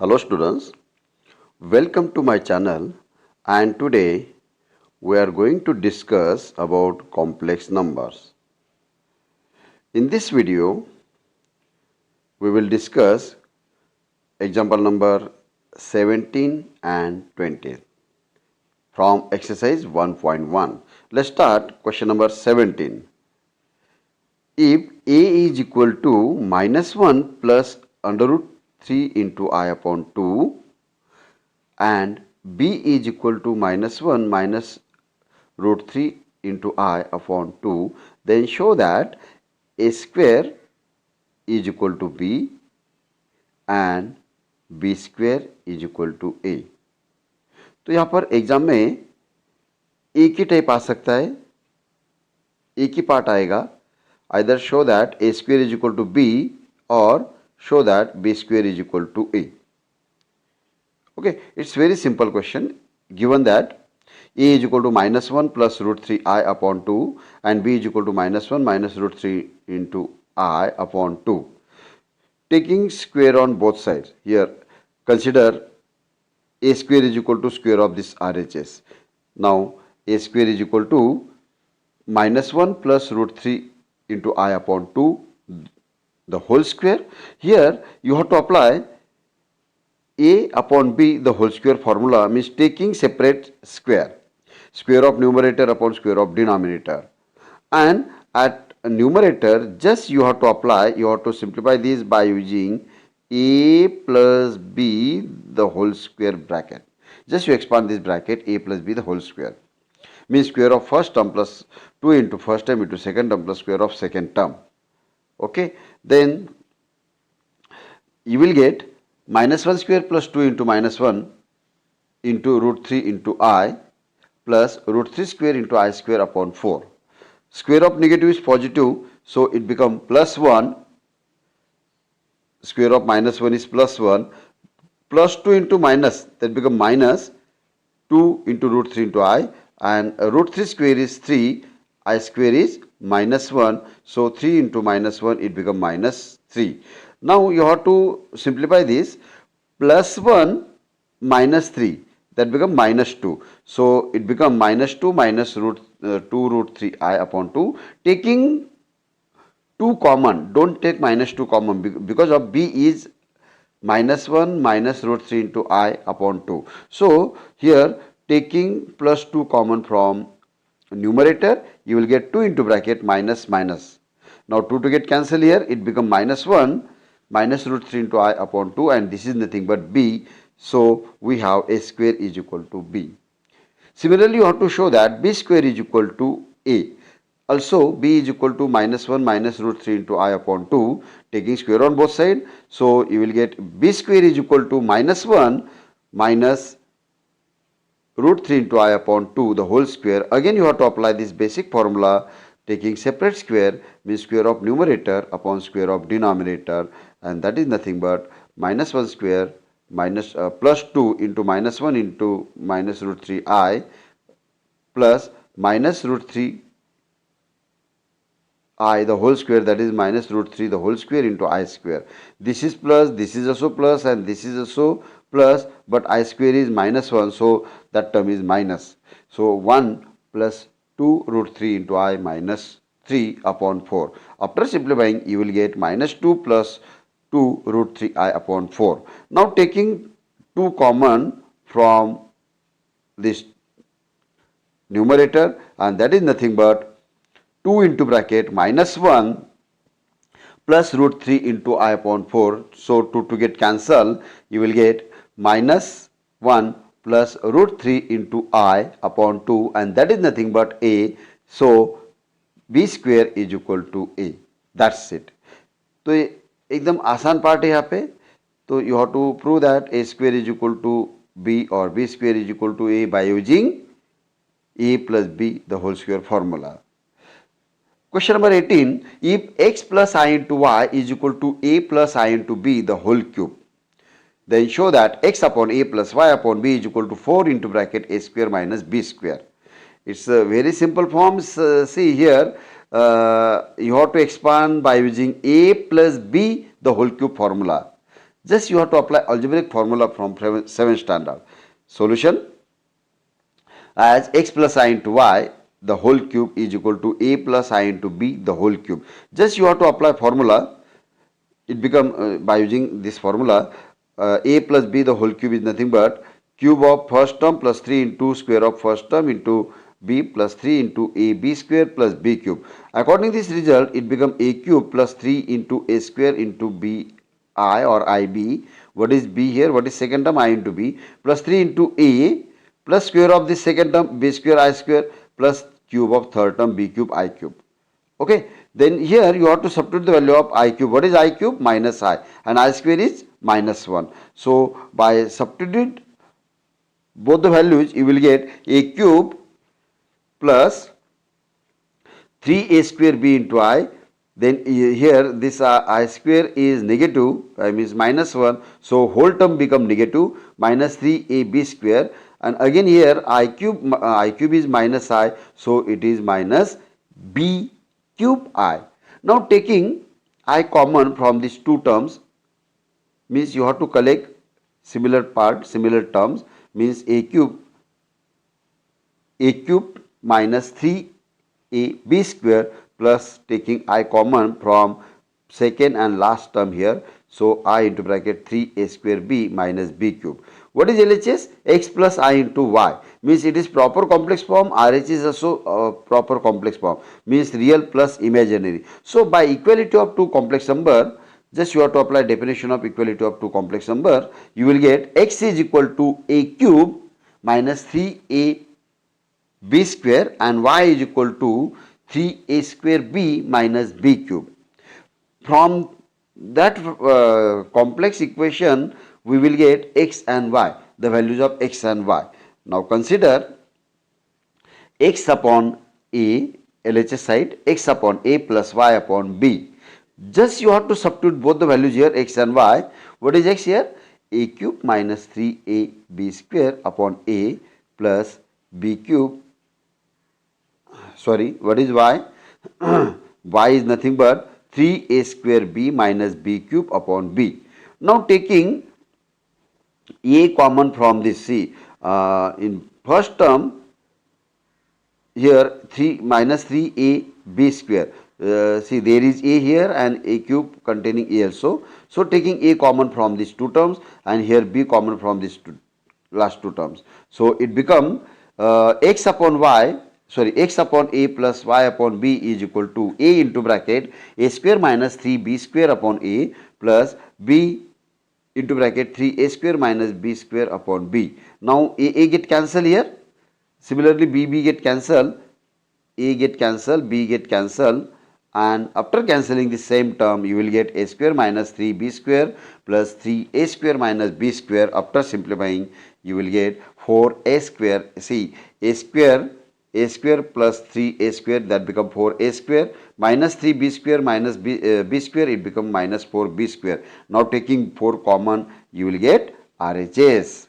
Hello students, welcome to my channel and today we are going to discuss about complex numbers. In this video, we will discuss example number 17 and 20 from exercise 1.1. Let's start question number 17. If a is equal to minus 1 plus under root 3 into I upon 2 and b is equal to minus 1 minus root 3 into I upon 2, then show that a square is equal to b and b square is equal to a. तो यहाँ पर exam में एक ही type आ सकता है, एक ही part आएगा, either show that a square is equal to b or show that b square is equal to a. Okay, it's very simple question. Given that a is equal to minus 1 plus root 3 I upon 2 and b is equal to minus 1 minus root 3 into I upon 2. Taking square on both sides, here consider a square is equal to square of this RHS. Now a square is equal to minus 1 plus root 3 into I upon 2 the whole square. Here you have to apply a upon b the whole square formula, means taking separate square of numerator upon square of denominator, and at numerator just you have to simplify this by using a plus b the whole square bracket. Just you expand this bracket, a plus b the whole square, means square of first term plus 2 into first term into second term plus square of second term. Okay, then you will get minus 1 square plus 2 into minus 1 into root 3 into I plus root 3 square into I square upon 4. Square of negative is positive, so it becomes plus 1. Square of minus 1 is plus 1. Plus 2 into minus, that becomes minus 2 into root 3 into I, and root 3 square is 3, I square is minus 1, so 3 into minus 1 it becomes minus 3. Now you have to simplify this, plus 1 minus 3, that becomes minus 2. So it becomes minus 2 minus 2 root 3 I upon 2. Taking 2 common, don't take minus 2 common because of b is minus 1 minus root 3 into I upon 2. So here taking plus 2 common from numerator, you will get 2 into bracket minus minus. Now 2 to get cancel here, it becomes minus 1 minus root 3 into I upon 2, and this is nothing but b. So we have a square is equal to b. Similarly, you have to show that b square is equal to a. Also, b is equal to minus 1 minus root 3 into I upon 2, taking square on both sides. So you will get b square is equal to minus 1 minus root 3 into I upon 2 the whole square. Again you have to apply this basic formula, taking separate square, means square of numerator upon square of denominator, and that is nothing but minus 1 square minus plus 2 into minus 1 into minus root 3 I plus minus root 3 I the whole square, that is minus root 3 the whole square into I square. This is plus, this is also plus, and this is also plus, but I square is minus 1, so that term is minus. So 1 plus 2 root 3 into I minus 3 upon 4. After simplifying, you will get minus 2 plus 2 root 3 I upon 4. Now taking 2 common from this numerator, and that is nothing but 2 into bracket minus 1 plus root 3 into I upon 4. So 2 to get cancel, you will get minus 1 plus root 3 into I upon 2, and that is nothing but a. So b square is equal to a. That's it. तो ये एकदम आसान part है यहाँ पे. तो you have to prove that a square is equal to b or b square is equal to a by using a plus b the whole square formula. Question number 18, if x plus I into y is equal to a plus I into b the whole cube, then show that x upon a plus y upon b is equal to 4 into bracket a square minus b square. It's a very simple form. See here, you have to expand by using a plus b the whole cube formula. Just you have to apply algebraic formula from 7th standard. Solution: as x plus I into y the whole cube is equal to a plus I into b the whole cube. Just you have to apply formula. It become by using this formula, a plus b the whole cube is nothing but cube of first term plus 3 into square of first term into b plus 3 into a b square plus b cube. According to this result, it become a cube plus 3 into a square into b I or ib. What is b here? What is second term? I into b plus 3 into a plus square of this second term b square I square plus cube of third term b cube I cube. Okay, then here you have to substitute the value of I cube. What is I cube? Minus I, and I square is minus 1. So by substitute both the values, you will get a cube plus 3a square b into I. Then here this I square is negative, I means minus 1. So whole term become negative, minus 3ab square. And again here I cube is minus I, so it is minus b cube I. Now taking I common from these two terms, means you have to collect similar terms, means a cube minus 3ab square plus taking I common from second and last term here. So I into bracket 3a square b minus b cube. What is LHS? X plus I into y, means it is proper complex form. RH is also proper complex form, means real plus imaginary. So by equality of two complex number, just you have to apply definition of equality of two complex number. You will get x is equal to a cube minus 3a b square and y is equal to 3a square b minus b cube. From that complex equation, we will get x and y, the values of x and y. Now consider x upon a, LHS side, x upon a plus y upon b. Just you have to substitute both the values here, x and y. What is x here? A cube minus 3ab square upon a plus b cube. Sorry, what is y? Y is nothing but 3a square b minus b cube upon b. Now taking a common from this, see, in first term here 3 minus 3a b square. See, there is a here and a cube containing a also. So taking a common from these two terms and here b common from these last two terms. So it become x upon y, sorry, x upon a plus y upon b is equal to a into bracket a square minus 3b square upon a plus b into bracket 3a square minus b square upon b. Now a get cancel here. Similarly b get cancel, a get cancel, b get cancel, and after cancelling the same term you will get a square minus 3b square plus 3a square minus b square. After simplifying you will get 4a square. See, a square plus 3a square, that become 4a square minus 3b square minus b square, it become minus 4b square. Now taking 4 common you will get RHS.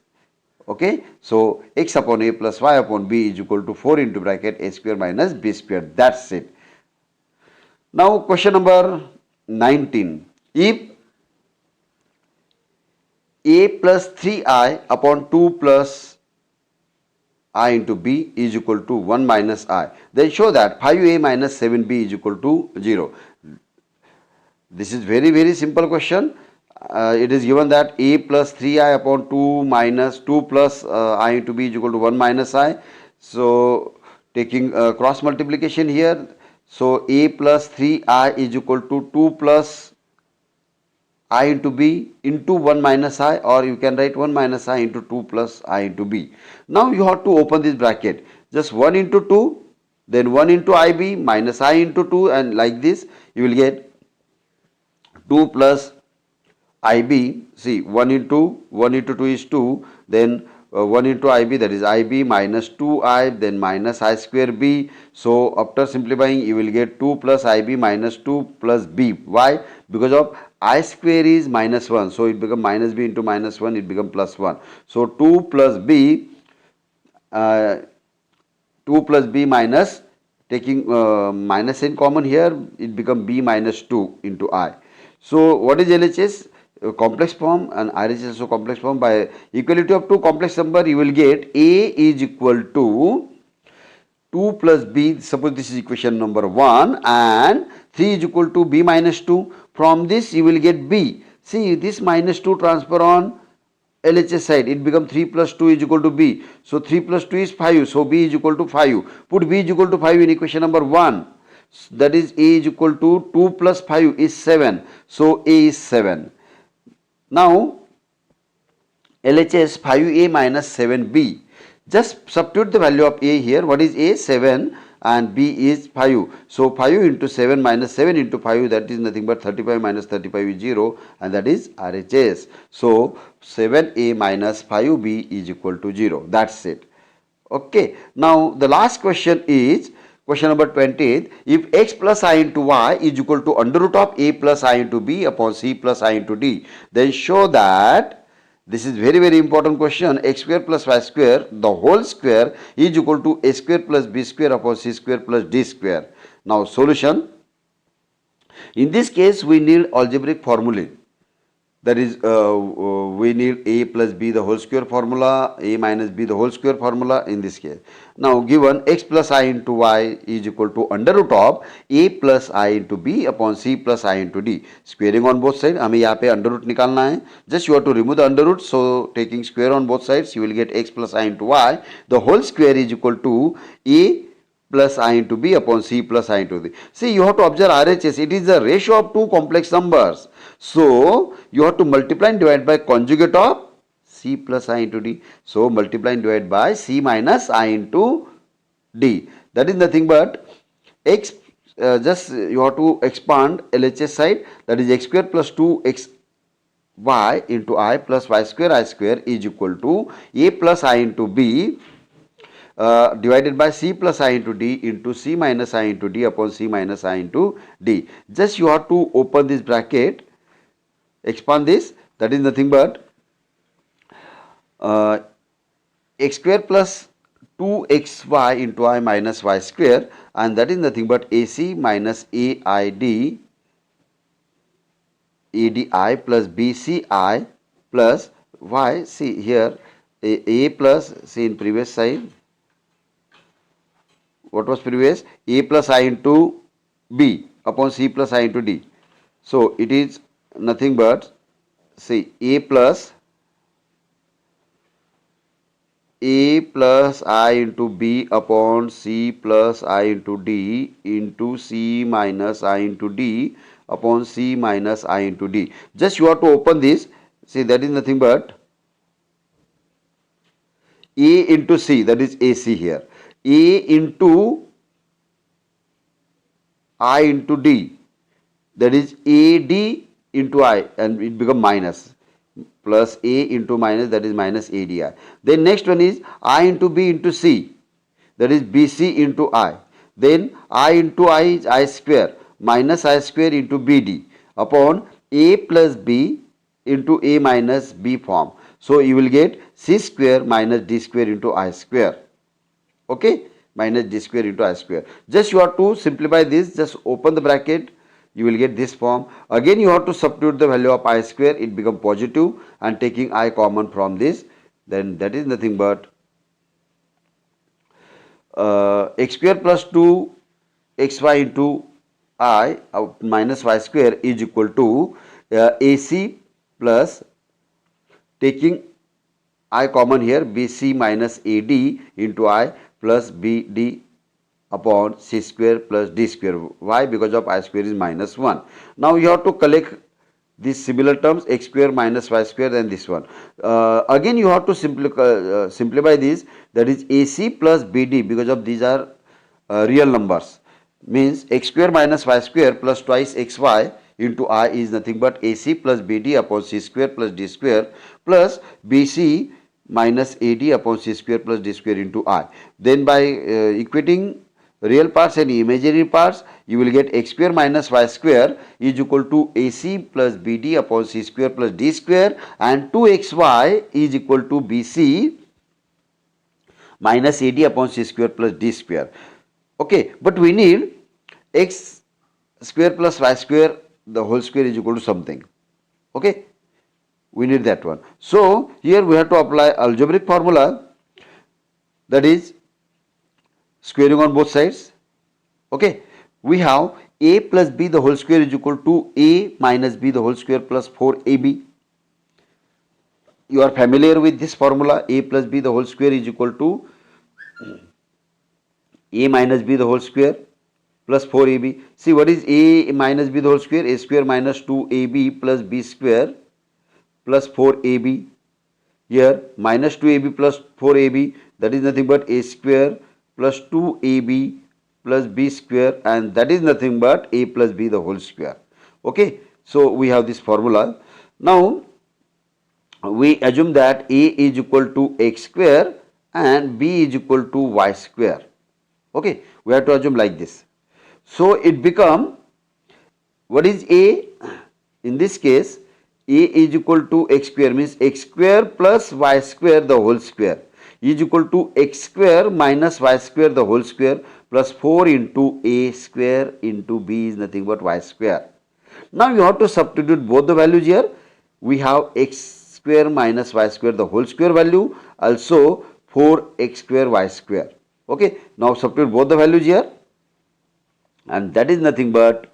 Okay, so x upon a plus y upon b is equal to 4 into bracket a square minus b square. That's it. Now question number 19. If a plus 3I upon 2 plus I into b is equal to 1 minus I, then show that 5a minus 7b is equal to 0. This is very simple question. It is given that a plus 3I upon 2 minus 2 plus I into b is equal to 1 minus I. So taking cross multiplication here, so a plus 3I is equal to 2 plus I into b into 1 minus I, or you can write 1 minus I into 2 plus I into b. Now you have to open this bracket, just 1 into 2, then 1 into ib minus I into 2, and like this you will get 2 plus ib. See, 1 into 2 is 2, then 1 into ib, that is ib minus 2i, then minus I square b. So after simplifying you will get 2 plus ib minus 2 plus b. Why? Because of I square is minus 1, so it become minus b into minus 1, it become plus 1. So 2 plus b, 2 plus b minus, taking minus in common here, it become b minus 2 into I. So what is LHS? complex form and RHS is also complex form. By equality of two complex number, you will get A is equal to 2 plus B, suppose this is equation number 1, and 3 is equal to B minus 2. From this you will get B. See, this minus 2 transfer on LHS side, it becomes 3 plus 2 is equal to B. So 3 plus 2 is 5, so B is equal to 5. Put B is equal to 5 in equation number 1. That is A is equal to 2 plus 5 is 7. So A is 7. Now LHS 5A minus 7B. Just substitute the value of A here. What is A? 7 and B is 5. So 5 into 7 minus 7 into 5, that is nothing but 35 minus 35 is 0, and that is RHS. So 7A minus 5B is equal to 0. That's it. Okay. Now the last question is question number 20. If x plus I into y is equal to under root of a plus I into b upon c plus I into d, then show that, this is very important question, x square plus y square the whole square is equal to a square plus b square upon c square plus d square. Now solution. In this case we need algebraic formulae. That is, we need a plus b the whole square formula, a minus b the whole square formula in this case. Now given x plus I into y is equal to under root of a plus I into b upon c plus I into d. Squaring on both sides, हमें यहाँ पे under root निकालना है. Just you have to remove the under root. So taking square on both sides, you will get x plus I into y the whole square is equal to a plus I into b upon c plus I into d. See, you have to observe RHS. It is the ratio of two complex numbers. So you have to multiply and divide by conjugate of c plus I into d. So multiply and divide by c minus I into d. That is nothing but x, just you have to expand LHS side, that is x square plus 2x y into I plus y square I square is equal to a plus I into b divided by c plus I into d into c minus I into d upon c minus I into d. Just you have to open this bracket, expand this, that is nothing but x square plus 2xy into I minus y square, and that is nothing but ac minus aid ADI plus BCI plus y, see here a plus, see in previous side, what was previous, a plus I into b upon c plus I into d. So it is nothing but, see, a plus I into b upon c plus I into d into c minus I into d upon c minus I into d. Just you have to open this, see, that is nothing but a into c, that is ac here, a into I into d, that is ad into I, and it become minus, plus a into minus, that is minus ADI. Then next one is I into b into c, that is BC into I. Then I into I is I square minus I square into BD upon a plus b into a minus b form. So you will get c square minus d square into I square. Okay, minus d square into I square. Just you have to simplify this, just open the bracket, you will get this form. Again you have to substitute the value of I square, it become positive, and taking I common from this, then that is nothing but x square plus 2 xy into I minus y square is equal to AC plus, taking I common here, BC minus AD into I plus BD upon c square plus d square. Why? Because of I square is minus 1. Now you have to collect these similar terms, x square minus y square, and this one. Again you have to simplify this, that is AC plus BD, because of these are real numbers, means x square minus y square plus twice xy into I is nothing but AC plus BD upon c square plus d square plus BC minus AD upon c square plus d square into I. Then by equating real parts and imaginary parts, you will get x square minus y square is equal to AC plus BD upon c square plus d square, and 2xy is equal to BC minus AD upon c square plus d square. Okay, but we need x square plus y square the whole square is equal to something. Okay, We need that one. So here we have to apply algebraic formula, that is squaring on both sides. Okay, we have a plus b the whole square is equal to a minus b the whole square plus 4ab. You are familiar with this formula, a plus b the whole square is equal to a minus b the whole square plus 4ab. See, what is a minus b the whole square? A square minus 2ab plus b square plus 4ab. Here minus 2ab plus 4ab, that is nothing but a square plus 2ab plus b square, and that is nothing but a plus b the whole square. Okay, so we have this formula. Now we assume that a is equal to x square and b is equal to y square. Okay, we have to assume like this. So it become, what is a? In this case, a is equal to x square, means x square plus y square the whole square is equal to x square minus y square the whole square plus 4 into a square into b is nothing but y square. Now you have to substitute both the values here. We have x square minus y square the whole square value, also 4x square y square. Okay, now substitute both the values here, and that is nothing but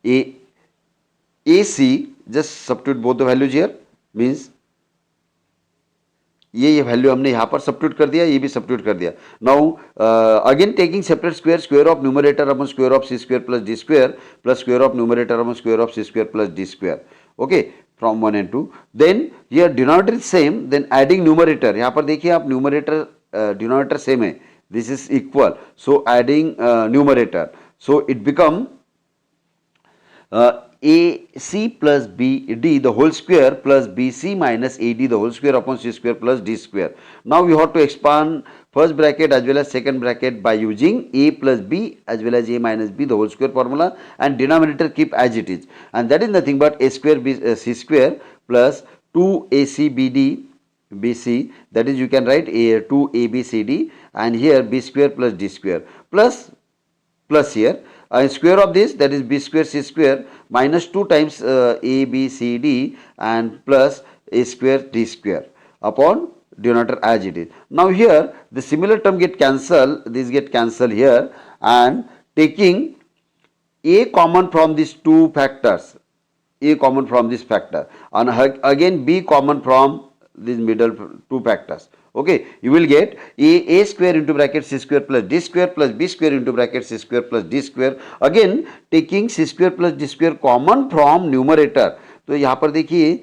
a AC. Just substitute both the values here, means ये value हमने यहाँ पर substitute कर दिया, ये भी substitute कर दिया. Now again taking separate square, square of numerator upon square of C square plus D square plus square of numerator upon square of C square plus D square. Okay, from 1 and 2. Then here denominator is same, then adding numerator. यहाँ पर देखिए आप, numerator denominator same है, this is equal, so adding numerator, so it become AC plus BD the whole square plus BC minus AD the whole square upon C square plus D square. Now we have to expand first bracket as well as second bracket by using A plus B as well as A minus B the whole square formula, and denominator keep as it is, and that is nothing but A square C square plus 2ACBD BC, that is you can write A 2ABCD, and here B square plus D square plus here square of this, that is b square c square minus 2 times a b c d and plus a square d square upon denominator as it is. Now here the similar term get cancelled, this get cancelled here, and taking a common from these two factors, a common from this factor, and again b common from these middle two factors. Okay, you will get a square into bracket c square plus d square plus b square into bracket c square plus d square. Again taking c square plus d square common from numerator. तो यहाँ पर देखिए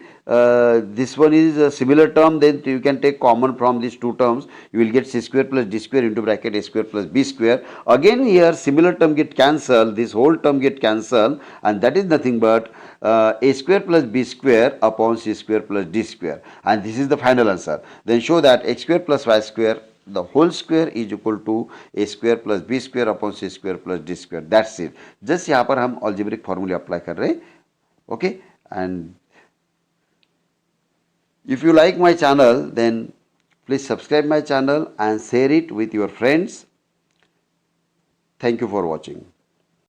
this one is a similar term, then you can take common from these two terms, you will get c square plus d square into bracket a square plus b square. Again here similar term get cancelled, this whole term get cancelled, and that is nothing but a square plus b square upon c square plus d square, and this is the final answer. Then show that x square plus y square the whole square is equal to a square plus b square upon c square plus d square. That's it. Just यहाँ पर हम algebraic formula apply कर रहे हैं. Okay, and if you like my channel, then please subscribe my channel and share it with your friends. Thank you for watching.